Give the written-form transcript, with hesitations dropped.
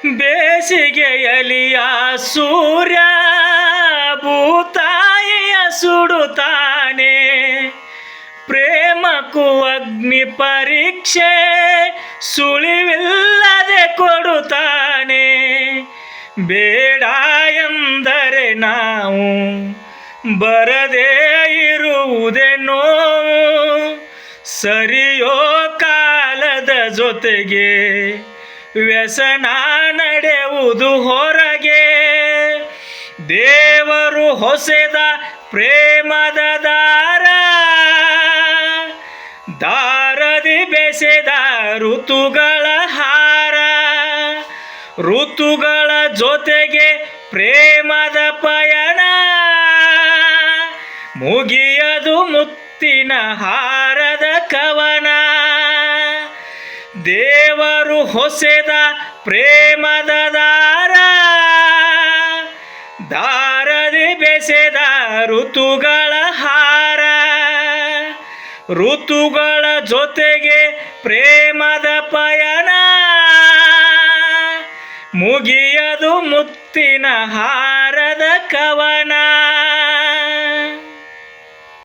ಬೇಸಿಗೆಯಲಿಯ ಸೂರ್ಯ ಭೂತಾಯಿಯ ಸುಡುತ್ತಾನೆ. ಪ್ರೇಮಕ್ಕೂ ಅಗ್ನಿ ಪರೀಕ್ಷೆ ಸುಳಿವಿಲ್ಲದೆ ಕೊಡುತ್ತಾನೆ. ಬೇಡ ಎಂದರೆ ನಾವು ಬರದೇ ಇರುವುದೇ ನೋವು. ಸರಿಯೋ ಕಾಲದ ಜೊತೆಗೆ ವ್ಯಸನ ನಡೆಯುವುದು ಹೊರಗೆ. ದೇವರು ಹೊಸೆದ ಪ್ರೇಮದ ದಾರದಿ ಬೆಸೆದ ಋತುಗಳ ಹಾರ. ಋತುಗಳ ಜೊತೆಗೆ ಪ್ರೇಮದ ಪಯಣ ಮುಗಿಯದು ಮುತ್ತಿನ ಹಾರದ ಕವನ. ದೇವರು ಹೊಸೆದ ಪ್ರೇಮದ ದಾರದಿ ಬೆಸೆದ ಋತುಗಳ ಹಾರ. ಋತುಗಳ ಜೊತೆಗೆ ಪ್ರೇಮದ ಪಯಣ ಮುಗಿಯದು ಮುತ್ತಿನ ಹಾರದ ಕವನ.